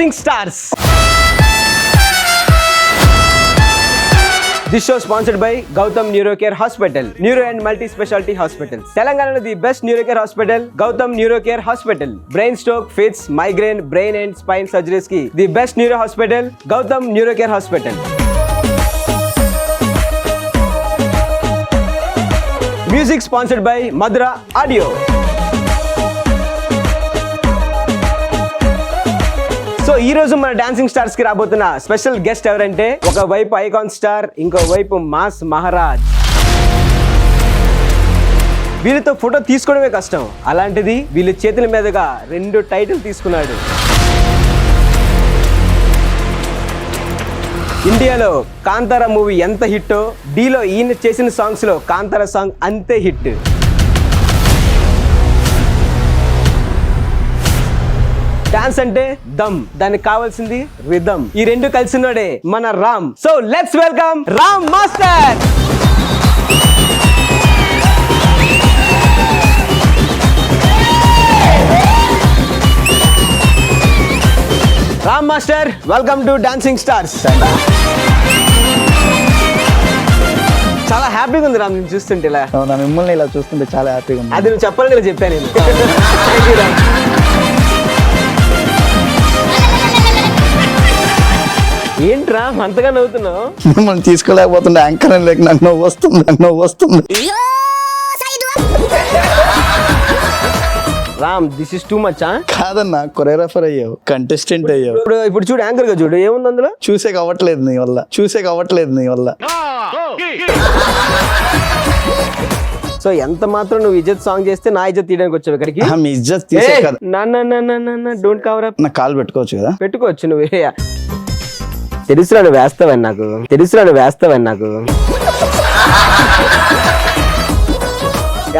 Dancing Stars. This show sponsored by Gautam Neurocare Hospital, Neuro and Multi-Specialty Hospitals. Telangana the best neurocare hospital, Gautam Neurocare Hospital. Brain stroke, fits, migraine, brain and spine surgeries ki the best neuro hospital, Gautam Neurocare Hospital. Music sponsored by Madura Audio. So ఈ రోజు మన dancing stars కి రాబోతున్న special guest ఎవరంటే ఒక వైపు icon star, ఇంకో వైపు మాస్ మహారాజ్. వీళ్ళతో ఫోటో తీసుకోవడమే కష్టం, అలాంటిది వీళ్ళ చేతుల మీదుగా 2 టైటిల్ తీసుకున్నాడు. ఇండియాలో కాంతారా మూవీ ఎంత హిట్టో, డీలో ఈయన చేసిన సాంగ్స్ లో కాంతారా సాంగ్ అంతే హిట్. డాన్స్ అంటే దమ్, దానికి కావాల్సింది రిథమ్. ఈ 2 కలిసినోడే మన Ram. So let's welcome Ram master. Ram master, welcome to dancing stars. చాలా హ్యాపీగా ఉంది రామ్ నేను చూస్తుంటే. ఇలా మిమ్మల్ని ఇలా చూస్తుంటే చాలా హ్యాపీగా ఉంది. అది నువ్వు చెప్పాలని ఇలా చెప్పాను నేను. ఏంట్రా అంతగా నవ్వుతున్నావు? మిమ్మల్ని తీసుకోలేకపోతుండే యాంకర్ అని లేక నాకు నవ్వు వస్తుంది. Ram, this is too much. కాదన్నా, కొరియోగ్రాఫర్ అయ్యావు, కంటెస్టెంట్ అయ్యావు. ఇప్పుడు చూడు, యాంకర్ గా చూడు, ఏముంది అందులో? చూసే కావట్లేదు నీ వల్ల. సో ఎంత మాత్రం నువ్వు ఇజ్జత్ సాంగ్ చేస్తే నా ఇజ్జత్ తీయడానికి వచ్చావు ఇక్కడికి. మీ ఇజ్జత్ తీసే కదా. Don't cover up. నా కాల్ పెట్టుకోవచ్చు కదా. పెట్టుకోవచ్చు. నువ్వు తెలుసురా నువ్వు వేస్తావని నాకు.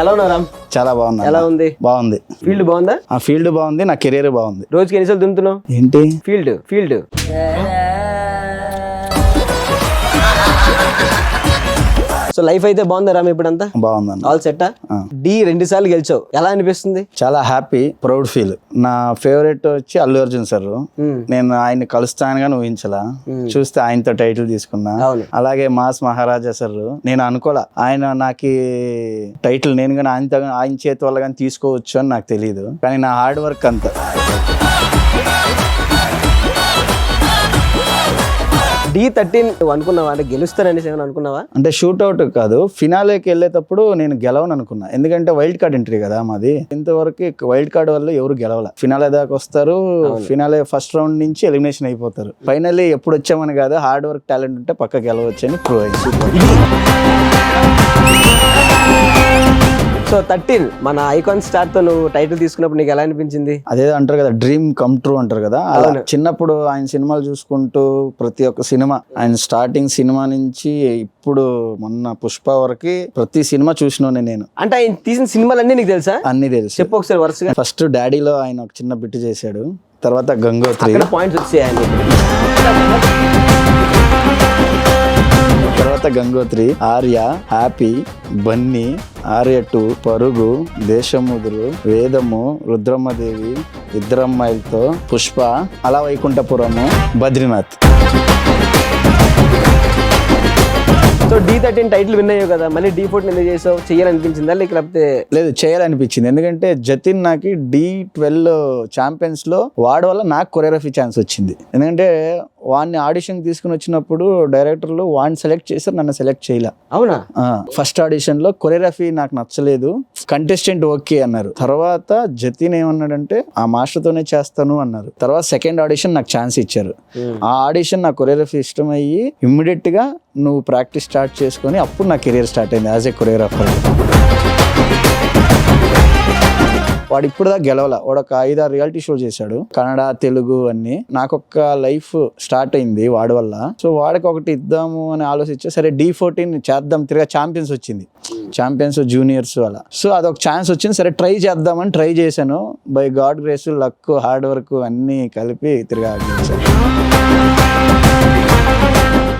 ఎలా ఉన్నావు రామ్? చాలా బాగుంది. ఎలా ఉంది? బాగుంది. ఫీల్డ్ బాగుందా? ఆ ఫీల్డ్ బాగుంది, నా కెరీర్ బాగుంది. రోజుకి ఎన్నిసార్లు దుంతున్నావు? ఏంటి ఫీల్డ్ సో లైఫ్ అయితే బాగుందా రామ్? ఇప్పుడంతా బాగుందండి. All set. డి 2 సార్లు గెలిచావు, ఎలా అనిపిస్తుంది? చాలా హ్యాపీ, ప్రౌడ్ ఫీల్. నా ఫేవరెట్ వచ్చి అల్లు అర్జున్ సార్. నేను ఆయన్ని కలుస్తానుగా ఊహించలా, చూస్తే ఆయనతో టైటిల్ తీసుకున్నా. అలాగే మాస్ మహారాజా సార్, నేను అనుకోలే ఆయన నాకు టైటిల్ నేను కానీ ఆయన చేతి వల్ల కానీ తీసుకోవచ్చు అని నాకు తెలియదు. కానీ నా హార్డ్ వర్క్ అంతా. D13 నువ్వు అనుకున్నావా అంటే గెలుస్తాననేసి ఏమైనా అనుకున్నావా? అంటే షూట్అవుట్ కాదు, ఫినాలేకి వెళ్ళేటప్పుడు నేను గెలవను అనుకున్నా. ఎందుకంటే వైల్డ్ కార్డ్ ఎంట్రీ కదా మాది. ఇంతవరకు వైల్డ్ కార్డ్ వల్ల ఎవరు గెలవాల. ఫినాలే దాకా వస్తారు, ఫినాలే ఫస్ట్ రౌండ్ నుంచి ఎలిమినేషన్ అయిపోతారు. ఫైనల్లీ ఎప్పుడు వచ్చామని కాదు, హార్డ్ వర్క్ టాలెంట్ ఉంటే పక్క గెలవచ్చు అని ప్రూవ్ అయింది. సో 13 మన ఐకాన్ స్టార్ తో నువ్వు టైటిల్ తీసుకున్నప్పుడు నీకు ఎలా అనిపించింది? అదేదో అంటారు కదా, డ్రీమ్ కమ్ ట్రూ అంటారు కదా. అలా చిన్నప్పుడు ఆయన సినిమాలు చూసుకుంటూ ప్రతి ఒక్క సినిమా, ఆయన స్టార్టింగ్ సినిమా నుంచి ఇప్పుడు మొన్న పుష్ప వరకు ప్రతి సినిమా చూసినోనే నేను. అంటే ఆయన తీసిన సినిమాలన్నీ నీకు తెలుసా? అన్ని తెలుసు. చెప్పు ఒకసారి వరుసగా. ఫస్ట్ డాడీలో ఆయన ఒక చిన్న బిట్ చేశాడు, తర్వాత గంగోత్రి, పాయింట్స్ వచ్చాయి, తర్వాత Gangotri, Arya, Happy, Bunny, Arya 2, Parugu, Desamuduru, Vedam, Rudramadevi, Iddarammayilatho, Pushpa, Ala Vaikunthapuramu, Badrinath. So D13 title win అయ్యావు కదా, మళ్ళీ D14 ఎందుకు చేసావు? చెయ్యాలనిపించిందా లేకపోతే? లేదు, చేయాలనిపించింది. ఎందుకంటే జతిన్ నాకు D12 ఛాంపియన్స్ లో వాడి వల్ల నాకు కొరియోగ్రఫీ ఛాన్స్ వచ్చింది. ఎందుకంటే వాడిని ఆడిషన్ తీసుకుని వచ్చినప్పుడు డైరెక్టర్లు వాడిని సెలెక్ట్ చేశారు, నన్ను సెలెక్ట్ చేయలే. అవునా? ఫస్ట్ ఆడిషన్ లో కొరియోగ్రఫీ నాకు నచ్చలేదు, కంటెస్టెంట్ ఓకే అన్నారు. తర్వాత జతిన్ ఏమన్నాడంటే ఆ మాస్టర్ తోనే చేస్తాను అన్నారు. తర్వాత సెకండ్ ఆడిషన్ నాకు ఛాన్స్ ఇచ్చారు. ఆ ఆడిషన్ నాకు కొరియోగ్రఫీ ఇష్టం అయ్యి ఇమ్మీడియట్ గా నువ్వు ప్రాక్టీస్ స్టార్ట్ చేసుకొని అప్పుడు నా కెరీర్ స్టార్ట్ అయింది యాజ్ ఏ కొరియోగ్రాఫర్. వాడు ఇప్పుడు దాకా గెలవాల. వాడు ఒక 5-6 రియాలిటీ షో చేశాడు, కన్నడ, తెలుగు అన్ని. నాకు ఒక లైఫ్ స్టార్ట్ అయింది వాడి వల్ల. సో వాడికి ఒకటి ఇద్దాము అని ఆలోచించా. సరే D14 చేద్దాం, తిరిగా ఛాంపియన్స్ వచ్చింది, ఛాంపియన్స్ జూనియర్స్ అలా. సో అదొక ఛాన్స్ వచ్చింది, సరే ట్రై చేద్దామని ట్రై చేశాను. By God grace, luck, hard work అన్ని కలిపి తిరిగా ఆడించాను.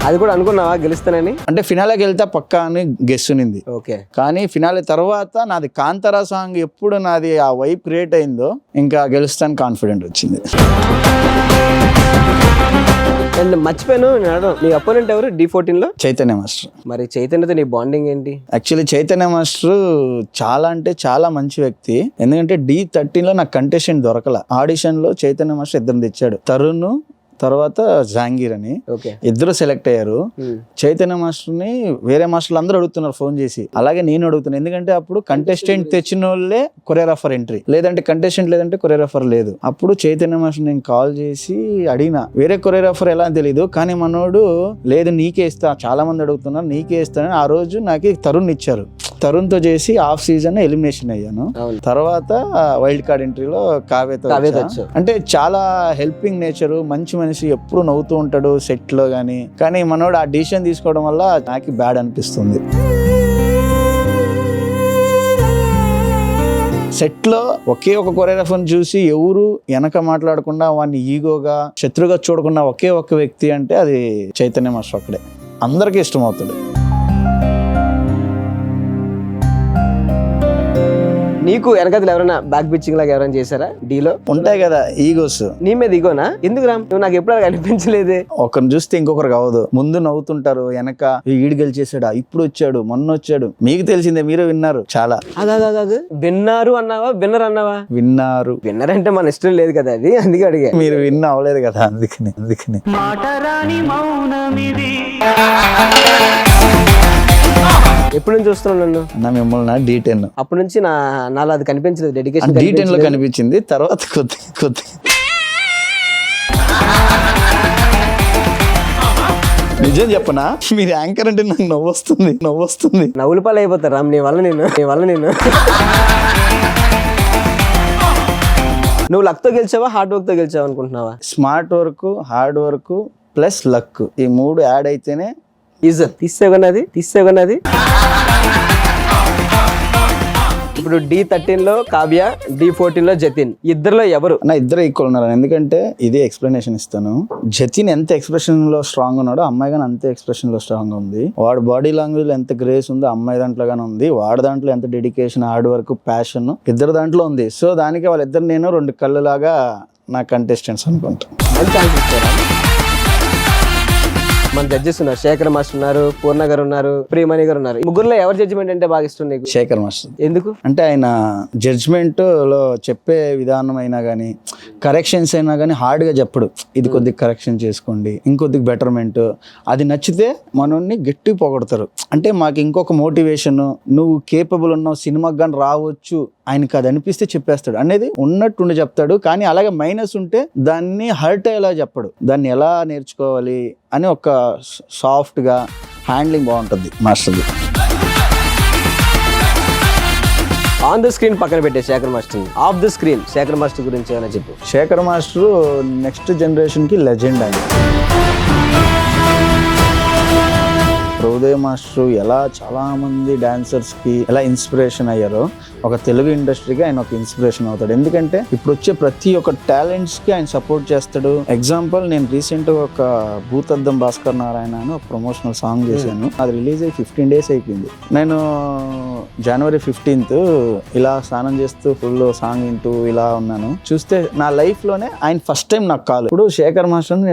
అది కూడా అనుకున్నావా గెలుస్తానని? అంటే ఫినాలేకి వెళ్తే పక్కా అని గెస్ ఉన్నింది. ఓకే. కానీ ఫినాలే తర్వాత నాది కాంతారా సాంగ్ ఎప్పుడు నాది ఆ వైబ్ క్రియేట్ అయిందో ఇంకా గెలుస్తాను కాన్ఫిడెంట్ వచ్చింది. అండ్ మర్చిపోయాను నేను అడగడం, నీ అపోనెంట్ ఎవరు D14 లో? చైతన్య మాస్టర్. మరి చైతన్యతో నీ బాండింగ్ ఏంటి? యాక్చువల్లీ చైతన్య మాస్టర్ చాలా అంటే చాలా మంచి వ్యక్తి. ఎందుకంటే D13 లో నాకు కంటెస్టెంట్ దొరకల. ఆడిషన్ లో చైతన్య మాస్టర్ ఇద్దరిని తెచ్చాడు, తరుణ్ తర్వాత జాంగీర్ అని. ఓకే. ఇద్దరు సెలెక్ట్ అయ్యారు. చైతన్య మాస్టర్ని వేరే మాస్టర్లు అందరూ అడుగుతున్నారు ఫోన్ చేసి, అలాగే నేను అడుగుతున్నాను. ఎందుకంటే అప్పుడు కంటెస్టెంట్ తెచ్చిన వాళ్ళే కొరియోగ్రాఫర్ ఎంట్రీ, లేదంటే కంటెస్టెంట్ లేదంటే కొరియోగ్రాఫర్ లేదు. అప్పుడు చైతన్య మాస్టర్ నేను కాల్ చేసి అడిగిన, వేరే కొరియోగ్రాఫర్ ఎలా అని తెలియదు, కానీ మనోడు లేదు నీకే ఇస్తా, చాలా మంది అడుగుతున్నారు నీకే ఇస్తానని ఆ రోజు నాకు తరుణ్ ఇచ్చారు. తరుణ్ తో చేసి హాఫ్ సీజన్ ఎలిమినేషన్ అయ్యాను. తర్వాత వైల్డ్ కార్డ్ ఎంట్రీలో కావ్యతో. అంటే చాలా హెల్పింగ్ నేచర్, మంచి మనిషి, ఎప్పుడు నవ్వుతూ ఉంటాడు సెట్ లో గానీ. కానీ మనోడు ఆ డిసిషన్ తీసుకోవడం వల్ల నాకు బ్యాడ్ అనిపిస్తుంది. సెట్ లో ఒకే ఒక కొరియోగ్రాఫర్ చూసి ఎవరు వెనక మాట్లాడకుండా వాడిని ఈగోగా శత్రుగా చూడకుండా ఒకే ఒక వ్యక్తి అంటే అది చైతన్య మాస్టర్ ఒక్కడే. అందరికీ ఇష్టం అవుతాడు. నీకు వెనకతలు ఎవరైనా బ్యాక్ పిచ్చింగ్ లాగా ఎవరైనా చేశారా డీలో? ఉంటాయి కదా ఈగోస్. నీ మీద ఈగోనా? ఎందుకు రా, నువ్వు నాకు ఎప్పుడు కనిపించలేదే. ఒకరిని చూస్తే ఇంకొకరికి అవ్వదు. ముందు నవ్వుతుంటారు, వెనక ఈడు గెలిచేసాడా, ఇప్పుడు వచ్చాడు, మొన్న వచ్చాడు. మీకు తెలిసిందే, మీరే విన్నారు చాలా. అదే విన్నారు అన్నావా విన్నర్ అన్నావా? విన్నారు. విన్నర్ అంటే మన ఇష్టం లేదు కదా, అది అందుకే అడిగా. మీరు విన్ అవ్వలేదు కదా, అందుకని ఎప్పటి నుంచి చూస్తున్నావు నన్ను? నా మిమ్మల్ని D10 అప్పటి నుంచి నాలో అది కనిపించలేదు. డెడికేషన్ D10 లో కనిపించింది. తర్వాత కొద్ది నిజం చెప్పనా, మీరు యాంకర్ అంటే నాకు నవ్వొస్తుంది. నవ్వుల పాలు అయిపోతారు రామ్ నీ వల్ల నేను నువ్వు లక్ తో గెలిచావా హార్డ్ వర్క్ తో గెలిచావా అనుకుంటున్నావా? Smart work, hard work plus luck, ఈ మూడు యాడ్ అయితేనే తీసేవన్నది. ఇప్పుడు D13 లో కావ్య, D14 లో జతిన్, ఇద్దరులో ఎవరు? నా ఇద్దరు ఈక్వల్ ఉన్నారు. ఎందుకంటే ఇది ఎక్స్ప్లెనేషన్ ఇస్తాను. జతిన్ ఎంత ఎక్స్ప్రెషన్ లో స్ట్రాంగ్ ఉన్నాడో అమ్మాయి గానీ అంతే ఎక్స్ప్రెషన్ లో స్ట్రాంగ్ ఉంది. వాడు బాడీ లాంగ్వేజ్ ఎంత గ్రేస్ ఉందో అమ్మాయి దాంట్లో గానీ ఉంది. వాడి దాంట్లో ఎంత డెడికేషన్, హార్డ్ వర్క్, ప్యాషన్ ఇద్దరు దాంట్లో ఉంది. సో దానికి వాళ్ళిద్దరు నేను రెండు కళ్ళు లాగా నా కంటెస్టెంట్స్ అనుకుంటా. మన జడ్జెస్ ఉన్నారు, శేఖర్ మాస్టర్ ఉన్నారు, పూర్ణ గారు ఉన్నారు, ప్రియమణి గారు ఉన్నారు. ముగ్గురులో ఎవరు జడ్జిమెంట్ అంటే బాగా ఇష్టం నీకు? శేఖర్ మాస్టర్. ఎందుకు అంటే ఆయన జడ్జ్మెంట్ లో చెప్పే విధానం అయినా కానీ, కరెక్షన్స్ అయినా కానీ హార్డ్ గా చెప్పడు. ఇది కొద్దిగా కరెక్షన్ చేసుకోండి, ఇంకొద్దిగా బెటర్మెంట్, అది నచ్చితే మనల్ని గట్టి పొగడతారు. అంటే మాకు ఇంకొక మోటివేషన్, నువ్వు కేపబుల్ ఉన్నావు, సినిమాకి కానీ రావచ్చు, ఆయనకి అది అనిపిస్తే చెప్పేస్తాడు అనేది ఉన్నట్టుండి చెప్తాడు. కానీ అలాగే మైనస్ ఉంటే దాన్ని హర్ట్ అయ్యేలా చెప్పడు. దాన్ని ఎలా నేర్చుకోవాలి అని ఒక సాఫ్ట్ గా హ్యాండ్లింగ్ బాగుంటుంది మాస్టర్ది. ఆన్ ద స్క్రీన్ పక్కన పెట్టే Shekhar master, off the screen Shekhar master గురించి ఏమైనా చెప్పు. శేఖర్ మాస్టర్ నెక్స్ట్ జనరేషన్ కి లెజెండ్ ఆయన. ప్రభుదేవ్ మాస్టర్ ఎలా చాలా మంది డాన్సర్స్ కి ఎలా ఇన్స్పిరేషన్ అయ్యారో, ఒక తెలుగు ఇండస్ట్రీకి ఆయన ఒక ఇన్స్పిరేషన్ అవుతాడు. ఎందుకంటే ఇప్పుడు వచ్చే ప్రతి ఒక్క టాలెంట్స్ కి ఆయన సపోర్ట్ చేస్తాడు. ఎగ్జాంపుల్, నేను రీసెంట్ గా ఒక భూతద్దం భాస్కర్ నారాయణ అని ఒక ప్రమోషనల్ సాంగ్ చేశాను. అది రిలీజ్ అయ్యి 15 days అయిపోయింది. నేను January 15th ఇలా స్నానం చేస్తూ ఫుల్ సాంగ్ వింటూ ఇలా ఉన్నాను. చూస్తే నా లైఫ్ లోనే ఆయన ఫస్ట్ టైం నాకు కాల్. ఇప్పుడు శేఖర్ మాస్టర్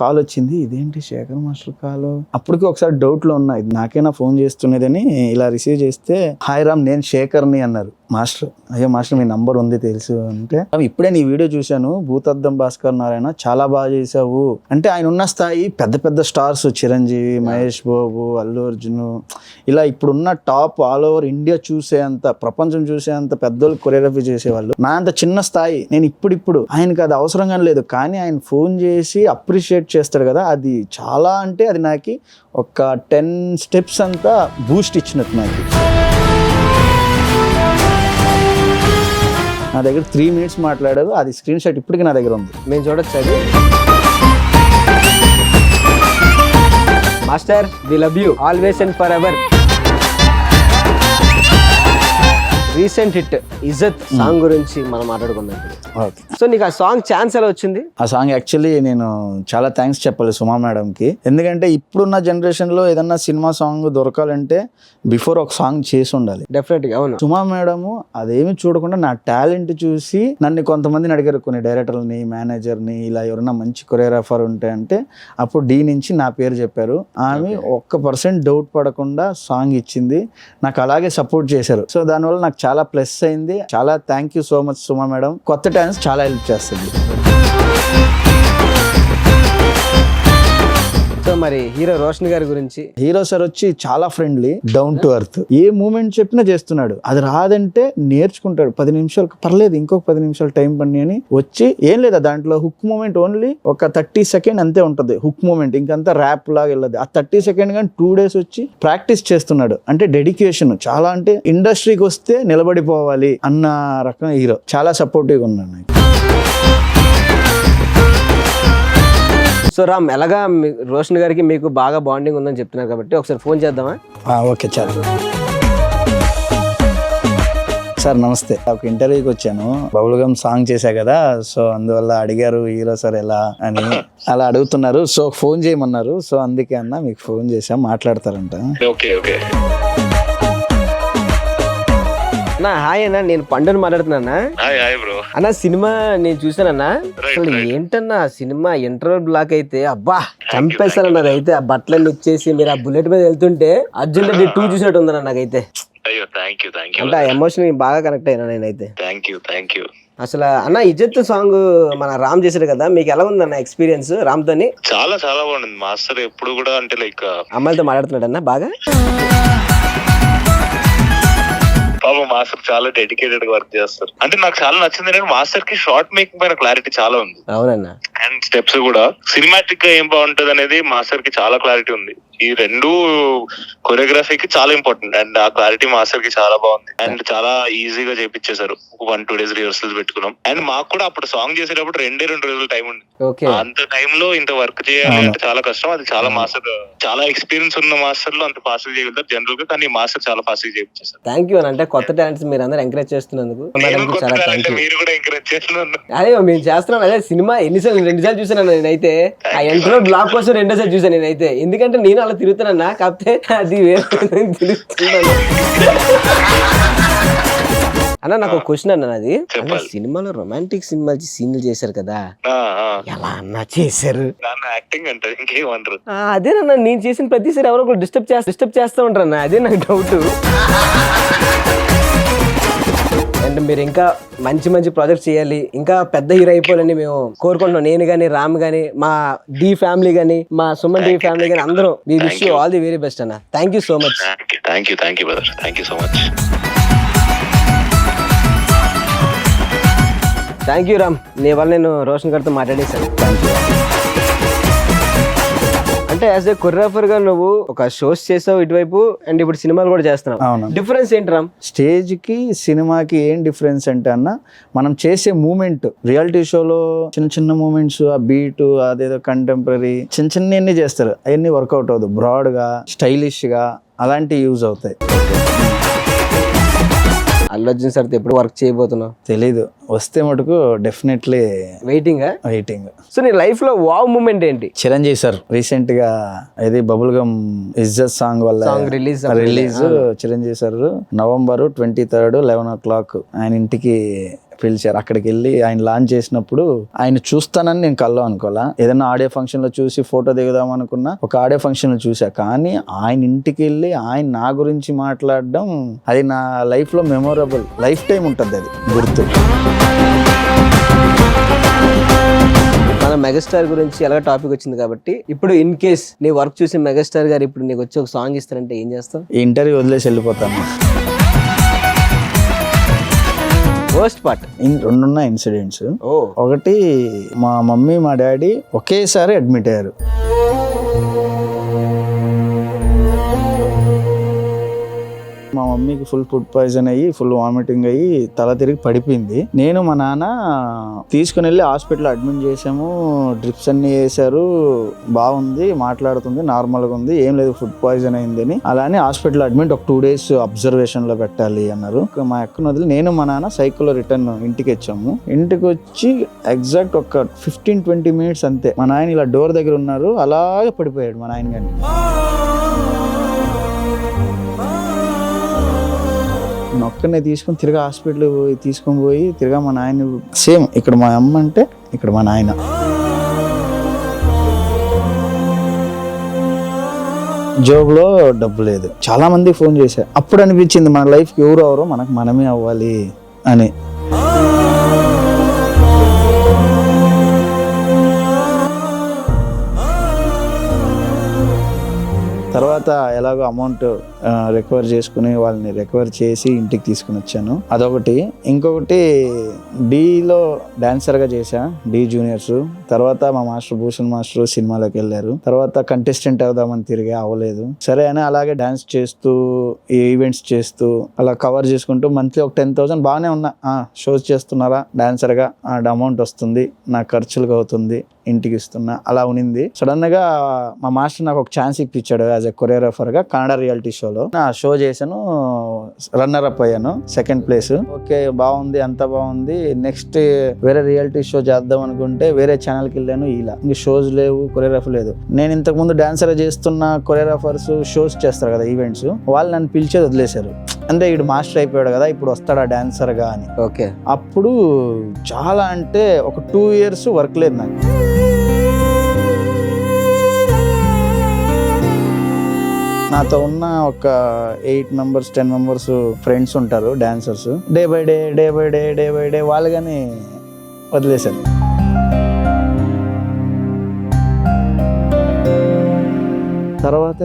కాల్ వచ్చింది. ఇదేంటి శేఖర్ మాస్టర్ కాల్? అప్పటికి ఒకసారి డౌట్ లో ఉన్నా, ఇది నాకేనా ఫోన్ చేస్తున్నదని ఇలా రిసీవ్ చేస్తే, హాయ్ రామ్, నేను శేఖర్ని అన్నారు. మాస్టర్, అయ్యో మాస్టర్ మీ నంబర్ ఉంది తెలుసు అంటే, ఇప్పుడే నీ వీడియో చూశాను, భూతద్దం భాస్కర్ నారాయణ, చాలా బాగా చేసావు అంటే. ఆయన ఉన్న స్థాయి పెద్ద పెద్ద స్టార్స్, చిరంజీవి, మహేష్ బాబు, అల్లు అర్జున్, ఇలా ఇప్పుడున్న టాప్ ఆల్ ఓవర్ ఇండియా చూసేంత, ప్రపంచం చూసేంత పెద్దోళ్ళు కొరియోగ్రఫీ చేసేవాళ్ళు. నా అంత చిన్న స్థాయి, నేను ఇప్పుడు ఆయనకి అది అవసరంగా లేదు, కానీ ఆయన ఫోన్ చేసి అప్రిషియేట్ చేస్తాడు కదా, అది చాలా అంటే అది నాకు ఒక 10 steps అంతా బూస్ట్ ఇచ్చినట్టు. నాకు నా దగ్గర 3 minutes మాట్లాడారు. అది స్క్రీన్ షాట్ ఇప్పటికీ నా దగ్గర ఉంది, మేము చూడొచ్చు అది. Master, we love you always and forever. Recent hit Izzat song గురించి మనం మాట్లాడుకుందాం ఇప్పుడు. ఓకే. సో నీకు ఆ సాంగ్ ఛాన్స్ ఎలా వచ్చింది? ఆ సాంగ్ యాక్చువల్లీ నేను చాలా థ్యాంక్స్ చెప్పాలి సుమా మేడంకి. ఎందుకంటే ఇప్పుడున్న జనరేషన్లో ఏదన్నా సినిమా సాంగ్ దొరకాలంటే బిఫోర్ ఒక సాంగ్ చేసి ఉండాలి. డెఫినెట్ గా అవును. సుమా మేడము అదేమి చూడకుండా నా టాలెంట్ చూసి నన్ను కొంతమందిని అడిగారు, కొన్ని డైరెక్టర్ని, మేనేజర్ని, ఇలా ఎవరైనా మంచి కొరియోగ్రాఫర్ ఉంటే అంటే అప్పుడు డి నుంచి నా పేరు చెప్పారు. ఆమె 1% డౌట్ పడకుండా సాంగ్ ఇచ్చింది, నాకు అలాగే సపోర్ట్ చేశారు. సో దానివల్ల నాకు చాలా ప్లస్ అయింది. చాలా thank you so much Suma madam. కొత్త టాలెంట్స్ చాలా హెల్ప్ చేస్తుంది. సో మరి హీరో రోషన్ గారి గురించి? హీరో సార్ వచ్చి చాలా ఫ్రెండ్లీ, డౌన్ టు ఎర్త్. ఏ మూమెంట్ చెప్పినా చేస్తున్నాడు. అది రాదంటే నేర్చుకుంటాడు. 10 నిమిషాలు పర్లేదు, ఇంకొక 10 నిమిషాలు టైం పని అని వచ్చి ఏం లేదా దాంట్లో హుక్ మూమెంట్ ఓన్లీ ఒక 30 సెకండ్ అంతే ఉంటుంది హుక్ మూమెంట్. ఇంకంతా ర్యాప్ లాగా వెళ్ళదు. ఆ 30 సెకండ్ కానీ 2 days వచ్చి ప్రాక్టీస్ చేస్తున్నాడు. అంటే డెడికేషన్ చాలా, అంటే ఇండస్ట్రీకి వస్తే నిలబడిపోవాలి అన్న రకం హీరో. చాలా సపోర్టివ్గా ఉన్నాడు నాకు. సో రామ్, ఎలాగా రోషన్ గారికి మీకు బాగా బాండింగ్ ఉందని చెప్తున్నారు కాబట్టి ఒకసారి ఫోన్ చేద్దామా? ఓకే, చాలా సార్. నమస్తే. ఒక ఇంటర్వ్యూకి వచ్చాను, బబుల్గమ్ సాంగ్ చేశా కదా, సో అందువల్ల అడిగారు హీరో సార్ ఎలా అని అలా అడుగుతున్నారు. సో ఫోన్ చేయమన్నారు. సో అందుకే అన్న మీకు ఫోన్ చేసా, మాట్లాడతారంట. అన్నా హాయ్ అన్న, నేను పండుని మాట్లాడుతున్నా. అన్న సినిమా నేను చూసానన్నా, అసలు ఏంటన్నా సినిమా ఇంటర్వల్ బ్లాక్ అయితే అబ్బా చంపేస్తారన్నారు. అయితే ఆ బట్టలన్నీ ఇచ్చేసి మీరు ఆ బుల్లెట్ మీద వెళ్తుంటే అర్జున్ రెడ్డి 2 చూసినట్టు ఉందన్న నాకైతే. అంటే ఆ ఎమోషన్ బాగా కనెక్ట్ అయినా నేనైతే. అసలు అన్న ఇజ్జత్ సాంగ్ మన రామ్ చేశారు కదా, మీకు ఎలా ఉందన్న ఎక్స్పీరియన్స్ రామ్ తోని? చాలా చాలా బాగుంది. మాస్టర్ ఎప్పుడు కూడా అంటే లైక్ అమ్మాయిలతో మాట్లాడుతున్నాడు అన్న బాగా. పాపం మాస్టర్ చాలా డెడికేటెడ్ గా వర్క్ చేస్తారు. అంటే నాకు చాలా నచ్చింది ఏంటంటే మాస్టర్ కి షార్ట్ మేకింగ్ పైన క్లారిటీ చాలా ఉంది. అవునన్నా. అండ్ స్టెప్స్ కూడా సినిమాటిక్ గా ఏం బాగుంటది అనేది మాస్టర్ కి చాలా క్లారిటీ ఉంది. ఈ రెండు కొరియోగ్రఫీకి చాలా ఇంపార్టెంట్. అండ్ ఆ క్లారిటీ మాస్టర్ కి చాలా బాగుంది. అండ్ చాలా ఈజీగా చేపించేశారు. 1-2 days రిహర్సల్స్ పెట్టుకున్నాం. అండ్ మాకు కూడా అప్పుడు సాంగ్ చేసేటప్పుడు 2 రోజులు టైం ఉంది. అంత టైంలో ఇంత వర్క్ చేయాలి అంటే చాలా కష్టం. అది చాలా మాస్టర్, చాలా ఎక్స్పీరియన్స్ ఉన్న మాస్టర్లు అంత ఫాస్ట్ గా చేయగలుగుతారు జనరల్ గా, కానీ మాస్టర్ చాలా ఫాస్ట్ గా చేపించేస్తారు. Thank you. అంటే కొత్త టాలెంట్స్ మీరు అందరూ ఎంకరేజ్ చేస్తున్నందుకు మీరు కూడా ఎంకరేజ్ చేస్తున్నారు. అదే మేము చేస్తున్నాం. అదే సినిమా 2 సార్లు చూసాను నేనైతే. ఆ ఎంట్రో బ్లాక్ కోసం 2 సార్లు చూసాను నేనైతే. ఎందుకంటే నేను అలా తిరుగుతున్నా, కాకపోతే అది వేరే తిరుగుతున్నాను. అన్న నాకు ఒక క్వశ్చన్ అన్న, అది సినిమాలో రొమాంటిక్ సీన్లు చేశారు కదా, ఎలా అన్నా చేశారు? యాక్టింగ్ అంటారు, ఇంకేమంటారు? అదేనన్నా, నేను చేసిన ప్రతిసారి ఎవరో ఒకరు డిస్టర్బ్ చేస్తూ ఉంటారు అన్న, అదే నాకు డౌట్. అండ్ మీరు ఇంకా మంచి ప్రాజెక్ట్స్ చేయాలి, ఇంకా పెద్ద హీరో అయిపోవాలని మేము కోరుకుంటున్నాం. నేను కానీ, రామ్ కానీ, మా డి ఫ్యామిలీ కానీ, మా సుమన్ డి ఫ్యామిలీ కానీ అందరూ we wish you all the very best అన్న. Thank you so much. Thank you brother. Thank you so much. Thank you Ram, నీ వల్ల నేను రోషన్ గారితో మాట్లాడేశాను. అంటే యాజ్ ఏ కొరియోగ్రాఫర్ గా నువ్వు ఒక షోస్ చేసావు ఇటువైపు, అండ్ ఇప్పుడు సినిమాలు కూడా చేస్తున్నావు. అవును. డిఫరెన్స్ ఏంటి రామ్? స్టేజ్ కి సినిమాకి ఏం డిఫరెన్స్ అంటే అన్న, మనం చేసే మూమెంట్ రియాలిటీ షోలో చిన్న మూమెంట్స్, ఆ బీట్, అదేదో కంటెంపరీ చిన్నవన్నీ చేస్తారు. అవన్నీ వర్కౌట్ అవ్వదు. బ్రాడ్ గా, స్టైలిష్ గా అలాంటివి యూజ్ అవుతాయి. అల్లు అర్జున్ సార్ ఎప్పుడు వర్క్ చేయబోతున్నావు? తెలీదు, వస్తే మటుకు డెఫినెట్లీ వెయిటింగ్. సో నీ లైఫ్ లో వావ్ మూమెంట్ ఏంటి? చిరంజీవి సార్ రీసెంట్ గా ఇది బబుల్గమ్ ఇజ్జత్ సాంగ్ వల్ల release Chiranjeevi sir November 23rd 11 o'clock ఆయన ఇంటికి పిలిచారు. అక్కడికి వెళ్ళి ఆయన లాంచ్ చేసినప్పుడు ఆయన చూస్తానని నేను కల్లో అనుకోవాలా. ఏదైనా ఆడియో ఫంక్షన్ లో చూసి ఫోటో దిగుదాం అనుకున్నా, ఒక ఆడియో ఫంక్షన్ లో చూసా. కానీ ఆయన ఇంటికి వెళ్ళి ఆయన నా గురించి మాట్లాడడం, అది నా లైఫ్ లో మెమొరబుల్, లైఫ్ టైం ఉంటుంది, అది గుర్తు. మన మెగాస్టార్ గురించి ఎలా టాపిక్ వచ్చింది కాబట్టి, ఇప్పుడు ఇన్ కేస్ నీ వర్క్ చూసి మెగాస్టార్ గారు ఇప్పుడు నీకు వచ్చి ఒక సాంగ్ ఇస్తారంటే ఏం చేస్తావు? ఈ ఇంటర్వ్యూ వదిలేసి వెళ్ళిపోతాను. ఫస్ట్ పార్ట్ 2 ఉన్నాయి ఇన్సిడెంట్స్. ఒకటి, మా మమ్మీ మా డాడీ ఒకేసారి అడ్మిట్ అయ్యారు. మా మమ్మీకి ఫుల్ ఫుడ్ పాయిజన్ అయ్యి ఫుల్ వామిటింగ్ అయ్యి తల తిరిగి పడిపోయింది. నేను మా నాన్న తీసుకుని వెళ్ళి హాస్పిటల్ అడ్మిట్ చేసాము. డ్రిప్స్ అన్ని వేసారు, బాగుంది, మాట్లాడుతుంది, నార్మల్ గా ఉంది, ఏం లేదు ఫుడ్ పాయిజన్ అయిందని. అలానే హాస్పిటల్ అడ్మిట్ ఒక 2 days అబ్జర్వేషన్ లో పెట్టాలి అన్నారు. మా అక్కను వదిలి నేను మా నాన్న సైకిల్లో రిటర్న్ ఇంటికి వచ్చాము. ఇంటికి వచ్చి ఎగ్జాక్ట్ ఒక 15-20 minutes అంతే మా నాయన ఇలా డోర్ దగ్గర ఉన్నారు, అలాగే పడిపోయాడు మా నాయన గాని. ఒక్కనే తీసుకొని తిరిగా హాస్పిటల్ తీసుకొని పోయి తిరిగా మా నాయన సేమ్ ఇక్కడ మా అమ్మ అంటే ఇక్కడ మా నాయన. జోబులో డబ్బు లేదు. చాలా మంది ఫోన్ చేశారు. అప్పుడు అనిపించింది మన లైఫ్కి ఎవరో మనకు మనమే అవ్వాలి అని. తర్వాత ఎలాగో అమౌంట్ రికవర్ చేసుకుని వాళ్ళని రికవర్ చేసి ఇంటికి తీసుకుని వచ్చాను. అదొకటి. ఇంకొకటి డీలో డాన్సర్గా చేశా, డీ జూనియర్స్. తర్వాత మా మాస్టర్ భూషణ్ మాస్టర్ సినిమాలోకి వెళ్ళారు. తర్వాత కంటెస్టెంట్ అవుదామని తిరిగా, అవ్వలేదు. సరే అని అలాగే డాన్స్ చేస్తూ ఈవెంట్స్ చేస్తూ అలా కవర్ చేసుకుంటూ మంత్లీ ఒక 10,000 బాగానే ఉన్నా. షోస్ చేస్తున్నారా డాన్సర్గా, అమౌంట్ వస్తుంది, నా ఖర్చులకు అవుతుంది, ఇంటికి ఇస్తున్నా, అలా ఉనింది. సడన్ గా మా మాస్టర్ నాకు ఒక ఛాన్స్ ఇప్పించాడు యాజ్ ఎ కొరియోగ్రాఫర్ గా కన్నడ రియాలిటీ షోలో. నా షో చేశాను, రన్నర్ అప్ అయ్యాను, 2nd place. ఓకే, బాగుంది, అంత బాగుంది. నెక్స్ట్ వేరే రియాలిటీ షో చేద్దాం అనుకుంటే వేరే ఛానల్కి వెళ్ళాను. ఇలా ఇంక షోస్ లేవు, కొరియోగ్రాఫర్ లేదు. నేను ఇంతకు ముందు డాన్సర్ చేస్తున్న కొరియోగ్రాఫర్స్ షోస్ చేస్తారు కదా, ఈవెంట్స్, వాళ్ళు నన్ను పిలిచేది వదిలేశారు. అంటే ఇడు మాస్టర్ అయిపోయాడు కదా, ఇప్పుడు వస్తాడా డాన్సర్ గా అని. ఓకే. అప్పుడు చాలా అంటే ఒక 2 years వర్క్ లేదు నాకు. నాతో ఉన్న ఒక 8 members 10 members ఫ్రెండ్స్ ఉంటారు డాన్సర్స్. డే బై డే వాళ్ళు కానీ వదిలేశారు. తర్వాత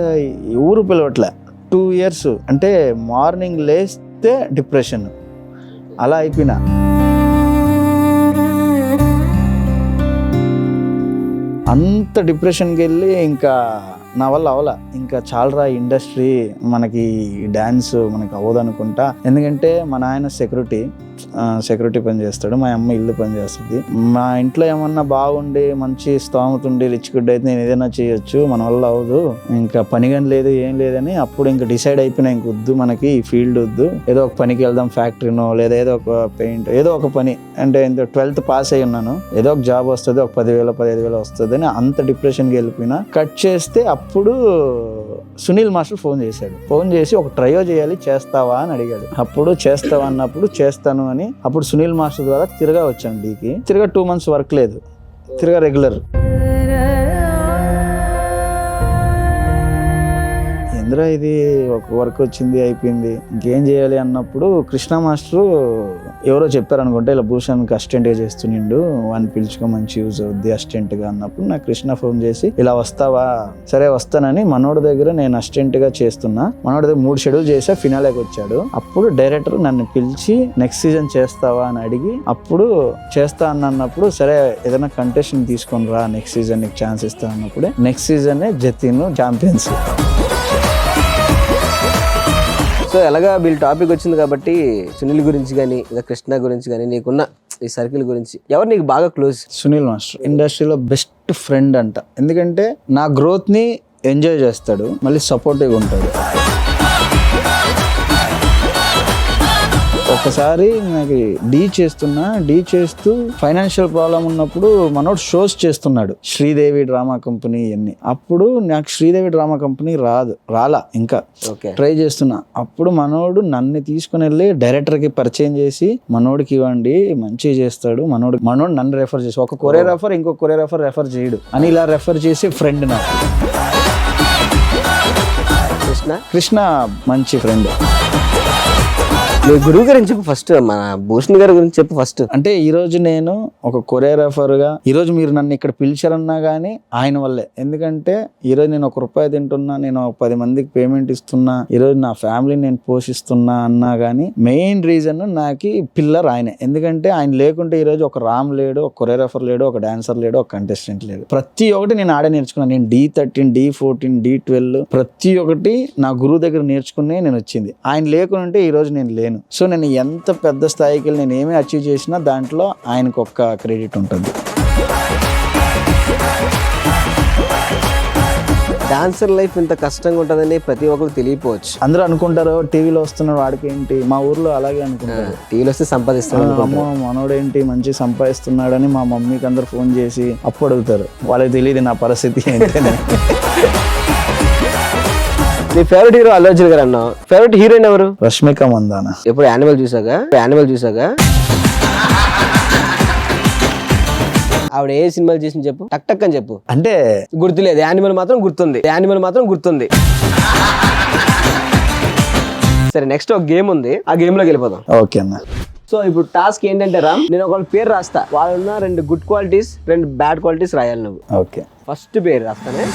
ఊరు పిలవట్లే 2 years. అంటే మార్నింగ్ లేస్తే డిప్రెషన్, అలా అయిపోయినా. అంత డిప్రెషన్కి వెళ్ళి ఇంకా నా వల్ల అవలా, ఇంకా చాలరా ఇండస్ట్రీ, మనకి డాన్స్ మనకి అవ్వదు అనుకుంటా. ఎందుకంటే మా నాయన సెక్యూరిటీ పని చేస్తాడు, మా అమ్మ ఇల్లు పని చేస్తుంది. మా ఇంట్లో ఏమన్నా బాగుండి మంచి స్తోమత ఉండి రిచ్ గుడ్ అయితే నేను ఏదైనా చేయొచ్చు, మన వల్ల అవ్వదు, ఇంకా పని కానీ లేదు, ఏం లేదని అప్పుడు ఇంకా డిసైడ్ అయిపోయినా, ఇంక వద్దు మనకి ఈ ఫీల్డ్ వద్దు, ఏదో ఒక పనికి వెళ్దాం, ఫ్యాక్టరీనో లేదా ఏదో ఒక పెయింట్, ఏదో ఒక పని. అంటే 12th పాస్ అయి ఉన్నాను, ఏదో ఒక జాబ్ వస్తుంది, ఒక 10,000 15,000 వస్తుంది అని అంత డిప్రెషన్కి వెళ్ళిపోయినా. కట్ చేస్తే అప్పుడు సునీల్ మాస్టర్ ఫోన్ చేశాడు. ఫోన్ చేసి ఒక ట్రయో చేయాలి, చేస్తావా అని అడిగాడు. అప్పుడు చేస్తావా అన్నప్పుడు చేస్తాను అని అప్పుడు సునీల్ మాస్టర్ ద్వారా తిరగా వచ్చాను డీకి. తిరగా 2 months వర్క్ లేదు, తిరగా రెగ్యులర్. ఏంద్రా ఇది, ఒక వర్క్ వచ్చింది అయిపోయింది, ఇంకేం చేయాలి అన్నప్పుడు కృష్ణ మాస్టరు ఎవరో చెప్పారు అనుకుంటే, ఇలా భూషణ్కి అసిస్టెంట్గా చేస్తుండు, వాడిని పిలుచుకో, మంచి యూజ్ అవుద్ది అసిస్టెంట్గా అన్నప్పుడు నాకు కృష్ణ ఫోన్ చేసి ఇలా వస్తావా, సరే వస్తానని. మనోడి దగ్గర నేను అసిస్టెంట్గా చేస్తున్నా, మనోడి దగ్గర 3 schedules చేసా, ఫినాలేకి వచ్చాడు. అప్పుడు డైరెక్టర్ నన్ను పిలిచి నెక్స్ట్ సీజన్ చేస్తావా అని అడిగి, అప్పుడు చేస్తా అన్నప్పుడు సరే ఏదైనా కంటెస్టెంట్ తీసుకొని రా, నెక్స్ట్ సీజన్ నీకు ఛాన్స్ ఇస్తా అన్నప్పుడే next season Jatin champions. So ఎలాగా వీళ్ళ టాపిక్ వచ్చింది కాబట్టి సునీల్ గురించి కానీ లేదా కృష్ణ గురించి కానీ నీకున్న ఈ సర్కిల్ గురించి ఎవరు నీకు బాగా క్లోజ్? సునీల్ మాస్టర్ ఇండస్ట్రీలో బెస్ట్ ఫ్రెండ్ అంట. ఎందుకంటే నా గ్రోత్ ని ఎంజాయ్ చేస్తాడు, మళ్ళీ సపోర్టివ్గా ఉంటాడు. ఒకసారి నాకు డీ చేస్తూ ఫైనాన్షియల్ ప్రాబ్లం ఉన్నప్పుడు మనోడు షోస్ చేస్తున్నాడు, శ్రీదేవి డ్రామా కంపెనీ ఇవన్నీ. అప్పుడు నాకు శ్రీదేవి డ్రామా కంపెనీ రాలా, ఇంకా ట్రై చేస్తున్నా. అప్పుడు మనోడు నన్ను తీసుకుని వెళ్ళి డైరెక్టర్కి పరిచయం చేసి, మనోడికి ఇవ్వండి మంచిగా చేస్తాడు, మనోడు నన్ను రెఫర్ చేసి, ఒక కొరియోగ్రాఫర్ ఇంకో కొరియోగ్రాఫర్ రెఫర్ చేయడు అని ఇలా రెఫర్ చేసి ఫ్రెండ్ నాకు. కృష్ణ మంచి ఫ్రెండ్. మీ గురువు గురించి చెప్పు ఫస్ట్, మన భూషణ్ గారి గురించి చెప్పు ఫస్ట్. అంటే ఈ రోజు నేను ఒక కొరియోగ్రాఫర్ గా ఈ రోజు మీరు నన్ను ఇక్కడ పిలిచారన్నా గానీ ఆయన వల్లే. ఎందుకంటే ఈ రోజు నేను ₹1 తింటున్నా, నేను 10 మందికి పేమెంట్ ఇస్తున్నా, ఈ రోజు నా ఫ్యామిలీని నేను పోషిస్తున్నా అన్నా గానీ మెయిన్ రీజన్ నాకు పిల్లర్ ఆయనే. ఎందుకంటే ఆయన లేకుంటే ఈ రోజు ఒక రామ్ లేడు, ఒక కొరియోగ్రాఫర్ లేడు, ఒక డాన్సర్ లేడు, ఒక కంటెస్టెంట్ లేడు. ప్రతి ఒక్కటి నేను ఆడే నేర్చుకున్నాను. నేను D13, D14, D12 ప్రతి ఒక్కటి నా గురువు దగ్గర నేర్చుకునే నేను వచ్చింది. ఆయన లేకుంటే ఈ రోజు నేను లేను. సో నేను ఎంత పెద్ద స్థాయికి వెళ్ళి నేను ఏమి అచీవ్ చేసినా దాంట్లో ఆయనకు ఒక్క క్రెడిట్ ఉంటుంది. డాన్సర్ లైఫ్ ఇంత కష్టంగా ఉంటుందని ప్రతి ఒక్కరు తెలియపోవచ్చు. అందరూ అనుకుంటారు టీవీలో వస్తున్నాడు వాడికి ఏంటి, మా ఊర్లో అలాగే అనుకుంటారు. టీవీలో వస్తే సంపాదిస్తాను, అమ్మో మనోడేంటి మంచి సంపాదిస్తున్నాడని మా మమ్మీకి అందరు ఫోన్ చేసి అప్పు అడుగుతారు. వాళ్ళకి తెలియదు నా పరిస్థితి ఏంటని. నీ ఫేవరెట్ హీరో అల్లు అర్జున్ గారు అన్నావు, ఫేవరెట్ హీరోయిన్ ఎవరు? రష్మిక మందాన. ఎప్పుడు యానిమల్ చూసాగా ఆవిడ ఏ సినిమాలు చేసింది చెప్పు, టక్ టక్ అని చెప్పు. అంటే గుర్తులేదు, యానిమల్ మాత్రం గుర్తుంది. సరే నెక్స్ట్ ఒక గేమ్ ఉంది, ఆ గేమ్ లోకి వెళ్ళిపోదాం. ఓకే అన్న. సో ఇప్పుడు టాస్క్ ఏంటంటే రామ్, నేను ఒక పేరు రాస్తా, వాళ్ళున్న 2 గుడ్ క్వాలిటీస్ 2 బ్యాడ్ క్వాలిటీస్ రాయాలి నువ్వు. ఓకే. ఫస్ట్ పేరు రాస్తానే.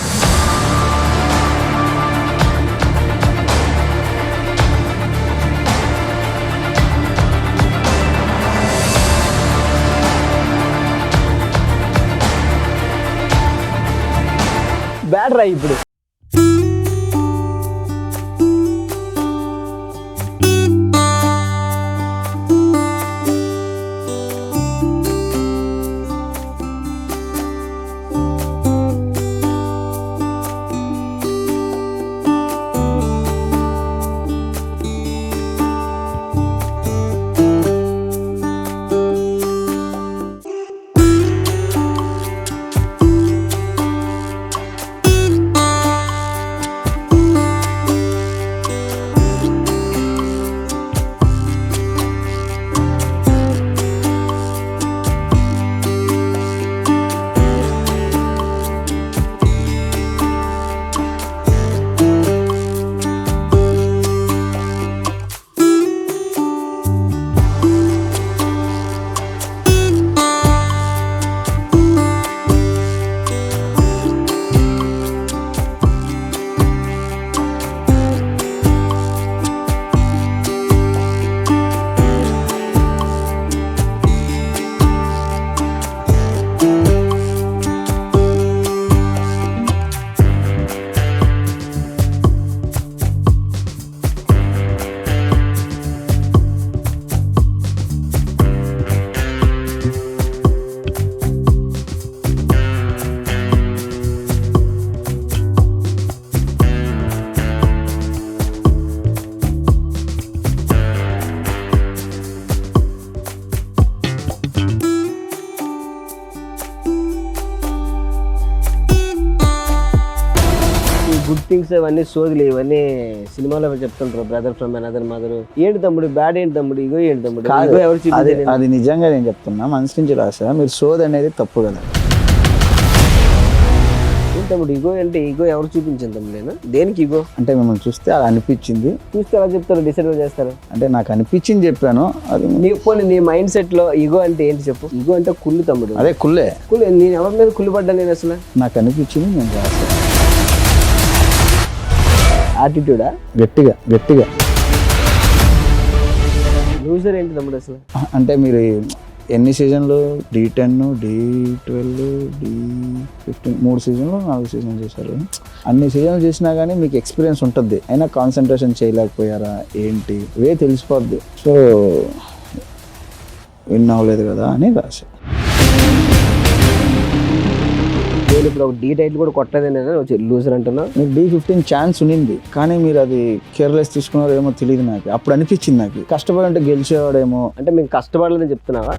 బ్యాడ్ రా ఇప్పుడు. గుడ్ థింగ్స్ అవన్నీ సోదులు, ఇవన్నీ సినిమాలో చెప్తుంటారు. Brother from another mother. ఏంటి తమ్ముడు బ్యాడ్, ఏంటి తమ్ముడు ఇగో, ఏంటి తమ్ముడు ఇగో ఎవరు చూపించారు? అది నిజంగా నేను చెప్తున్నా, మనసు నుంచి రాసా. మీరు సోద్ అనేది తప్పు కదా. ఏంటి తమ్ముడు ఇగో అంటే, ఇగో ఎవరు చూపించింది తమ్ముడు? నేను దేనికి ఇగో అంటే మిమ్మల్ని చూస్తే అలా అనిపించింది. చూస్తే అలా చెప్తారు, డిసైడ్ చేస్తారు. అంటే నాకు అనిపించింది చెప్పాను. అది నీ మైండ్ సెట్ లో ఇగో అంటే ఏంటి చెప్పు. ఇగో అంటే కుళ్ళు తమ్ముడు. అదే కుళ్ళే. నేను ఎవరి మీద కుళ్ళు పడ్డా? నేను అసలు నాకు అనిపించింది నేను రాసా. యాటిట్యూడా? గట్టిగా లూజర్ ఏంటి తమ్ముడు అసలు? అంటే మీరు ఎన్ని సీజన్లు? D10, D12, D15 3 సీజన్లు 4 సీజన్లు చేశారు. అన్ని సీజన్లు చేసినా కానీ మీకు ఎక్స్పీరియన్స్ ఉంటుంది. అయినా కాన్సన్ట్రేషన్ చేయలేకపోయారా ఏంటి ఇవే తెలిసిపోద్ది. సో విన్ అవ్వలేదు కదా అని రాశా. ఇప్పుడు ఒక D టైటిల్ కూడా కొట్టలేదని లూజర్ అంటున్నా. మీకు D15 ఛాన్స్ ఉన్నింది కానీ మీరు అది కేర్లెస్ తీసుకున్నారో ఏమో తెలియదు నాకు. అప్పుడు అనిపించింది నాకు కష్టపడి ఉంటే గెలిచేవాడేమో. అంటే మీకు కష్టపడలేదని చెప్తున్నావా?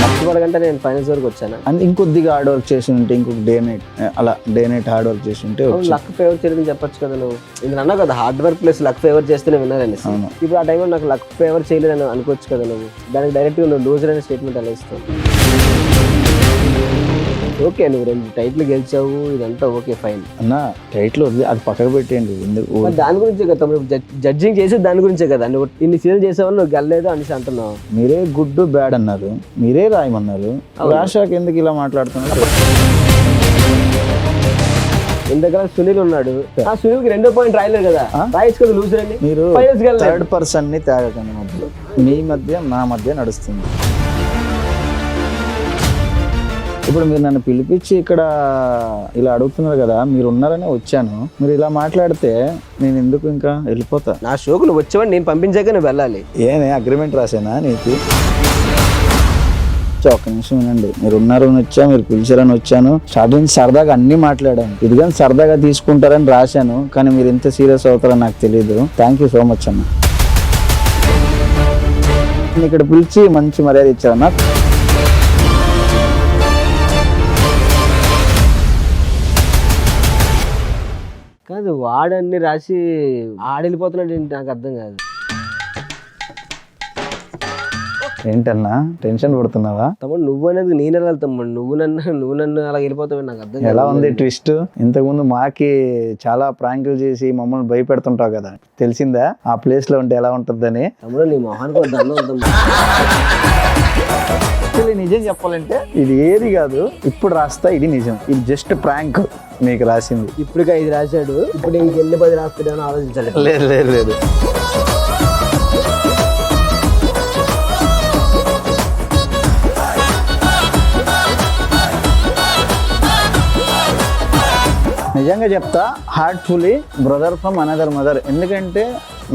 కష్టపడకంటే నేను ఫైనల్స్ వరకు వచ్చాను. అంటే ఇంకొద్దిగా హార్డ్ వర్క్ చేసి ఉంటే, ఇంకొక డే నైట్ హార్డ్ వర్క్ చేసి ఉంటే లక్ ఫేవర్ చేయదని చెప్పొచ్చు కదా నువ్వు. ఇది అన్నావు కదా, hard work plus luck favour చేస్తేనే విన్నారని. ఇప్పుడు ఆ టైంలో నాకు లక్ ఫేవర్ చేయలేదని అనుకోవచ్చు కదా నువ్వు. దానికి డైరెక్ట్గా నువ్వు లూజర్ అనే స్టేట్మెంట్ అలా ఇస్తావు. ఓకే, నువ్వు 2 టైటిల్ గెలిచావు, ఇదంతా ఓకే ఫైన్. అన్న టైటిల్ వదిలి అది పక్కకు పెట్టేయండి. ఎందుకు మరి దాని గురించే కదా తమ్ముడు, జడ్జింగ్ చేసేది దాని గురించే కదా. నువ్వు ఇన్ని సీజన్ చేసావని నువ్వు గెలలేదు అనేసి అంటున్నావు. మీరే గుడ్ బ్యాడ్ అన్నారు, మీరే రాయమన్నారు. రాశాక ఎందుకు ఇలా మాట్లాడుతున్నారు? ఇంతగా సునీల్ ఉన్నాడు, ఆ సునీల్ కి 2 పాయింట్ రాయలేదు కదా, రాయచ్చు కదా లూజర్ అని. మీరు ఫైనల్స్ కి థర్డ్ పర్సన్ ని తేగకండి మధ్యలో. మీ మధ్య నా మధ్య నడుస్తుంది. ఇప్పుడు మీరు నన్ను పిలిపించి ఇక్కడ ఇలా అడుగుతున్నారు కదా, మీరు ఉన్నారనే వచ్చాను. మీరు ఇలా మాట్లాడితే నేను ఎందుకు ఇంకా వెళ్ళిపోతా. నా షోకు నువ్వు వచ్చావని నేను పంపించాక నువ్వు వెళ్ళాలి. ఏనే అగ్రిమెంట్ రాసానా నీకు? ఒక్క నిమిషం వినండి. మీరు ఉన్నారని వచ్చా, మీరు పిలిచారని వచ్చాను. స్టార్టింగ్ సరదాగా అన్ని మాట్లాడాను. ఇది కానీ సరదాగా తీసుకుంటారని రాశాను, కానీ మీరు ఎంత సీరియస్ అవుతారని నాకు తెలియదు. థ్యాంక్ యూ సో మచ్ అన్న. ఇక్కడ పిలిచి మంచి మర్యాద ఇచ్చారన్న. కాదు, వాడన్ని రాసి ఆడెళ్ళిపోతున్నాడు ఏంటి నాకు అర్థం కాదు. ఏంటన్నా టెన్షన్ పడుతున్నావా? తమ్ముడు నువ్వు అనేది నేను వెళ్ళాలి తమ్ముడు, నువ్వు నన్ను అలా వెళ్ళిపోతావు నాకు అర్థం కాదు. ఎలా ఉంది ట్విస్ట్? ఇంతకుముందు మాకి చాలా ప్రాంకులు చేసి మమ్మల్ని భయపెడుతుంటావు కదా, తెలిసిందా ఆ ప్లేస్ లో ఉంటే ఎలా ఉంటుందని? తమ్ముడు నీ మొహానికి దండం అవుతాం. నిజం చెప్పాలంటే ఇది ఏది కాదు, ఇప్పుడు రాస్తా ఇది నిజం. ఇది జస్ట్ ప్రాంక్ మీకు రాసింది. ఇప్పటికే 5 రాశాడు, ఇప్పుడు ఇంకెన్ని 10 రాస్తాడని ఆలోచించాలి. లేదు లేదు లేదు. నిజంగా చెప్తా, heartfully brother from another mother. ఎందుకంటే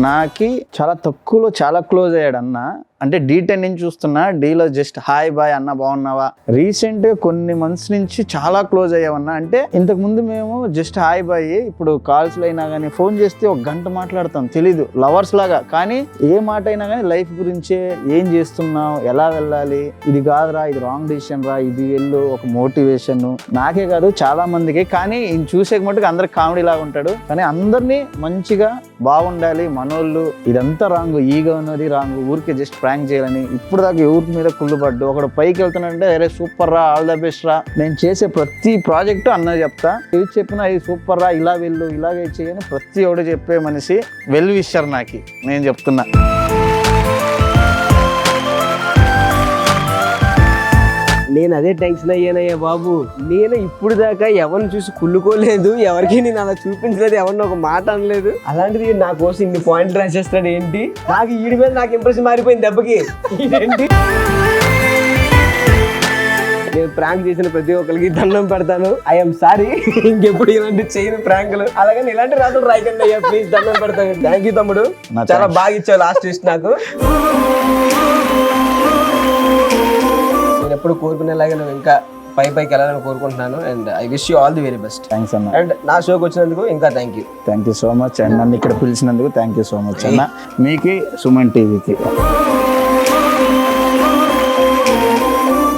నాకి చాలా తక్కువలో చాలా క్లోజ్ అయ్యాడు అన్న. అంటే D10 నుంచి చూస్తున్నా, డీలో జస్ట్ హాయ్ బాయ్ అన్న బాగున్నావా. రీసెంట్ కొన్ని మంత్స్ నుంచి చాలా క్లోజ్ అయ్యామన్నా. అంటే ఇంతకు ముందు మేము జస్ట్ హాయ్ బాయ్, ఇప్పుడు కాల్స్లో అయినా కానీ ఫోన్ చేస్తే 1 గంట మాట్లాడతాం, తెలీదు లవర్స్ లాగా. కానీ ఏ మాట అయినా కానీ లైఫ్ గురించే, ఏం చేస్తున్నావు, ఎలా వెళ్ళాలి, ఇది కాదురా, ఇది రాంగ్ డిసిషన్ రా, ఇది వెళ్ళు, ఒక మోటివేషన్ నాకే కాదు చాలా మందికి. కానీ ఈయన చూసే మటుకు అందరికి కామెడీ లాగా ఉంటాడు, కానీ అందరినీ మంచిగా బాగుండాలి మనోళ్ళు. ఇదంతా రాంగ్, ఈగో ఉన్నది రాంగ్, ఊరికే జస్ట్ ప్రాంక్ చేయాలని. ఇప్పుడు దాకా ఎవరి మీద కుళ్ళు పడ్డు. ఒకడు పైకి వెళ్తానంటే అరే సూపర్ రా, ఆల్ ద బెస్ట్ రా. నేను చేసే ప్రతి ప్రాజెక్టు అన్న చెప్తా, ఇది చెప్పినా ఇది సూపర్ రా, ఇలా వెళ్ళు, ఇలాగే చేయని ప్రతి ఒక్కడు చెప్పే మనిషి వెల్ విషర్ నాకి. నేను చెప్తున్నా. నేను అదే టెన్షన్ అయ్యానయ్యా బాబు. నేను ఇప్పుడు దాకా ఎవరిని చూసి కుళ్ళుకోలేదు, ఎవరికి నేను అలా చూపించలేదు, ఎవరిని ఒక మాట అనలేదు. అలాంటిది నా కోసం ఇన్ని పాయింట్లు రాసేస్తాడు ఏంటి? నాకు వీడి మీద నాకు ఇంప్రెషన్ మారిపోయింది దెబ్బకి. ఏంటి, నేను ప్రాంక్ చేసిన ప్రతి ఒక్కరికి దండం పెడతాను. ఐఎమ్ సారీ, ఇంకెప్పుడు ఇలాంటి చేయను ప్రాంకులు. అలాగని ఇలాంటి రాత్రులు రాయకండి అయ్యా ప్లీజ్, దండం పెడతాను. థ్యాంక్ యూ తమ్ముడు, చాలా బాగా ఇచ్చావు లాస్ట్ ట్విస్ట్ నాకు. నేను ఎప్పుడు కోరుకునేలాగా నువ్వు ఇంకా పైకి వెళ్ళాలని కోరుకుంటున్నాను. And I wish you all the very best. Thanks అన్న. అండ్ నా షోకి వచ్చినందుకు ఇంకా thank you so much. And నన్ను ఇక్కడ పిలిచినందుకు థ్యాంక్ యూ సో మచ్ అన్న. మీకు సుమన్ టీవీకి,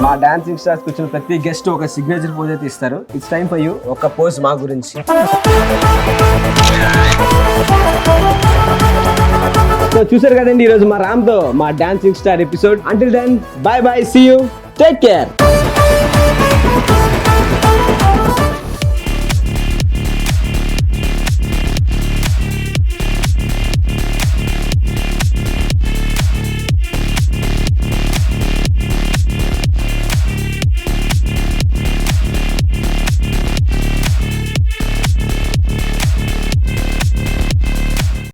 మా డాన్సింగ్ స్టార్స్ వచ్చిన ప్రతి గెస్ట్ ఒక సిగ్నేచర్ పోజ్ అయితే ఇస్తారు. ఇట్స్ టైమ్ ఫర్ యూ, ఒక పోజ్ మా గురించి. సో చూసారు కదండి ఈరోజు మా రామ్తో మా dancing star episode. Until then bye bye, see you, take care.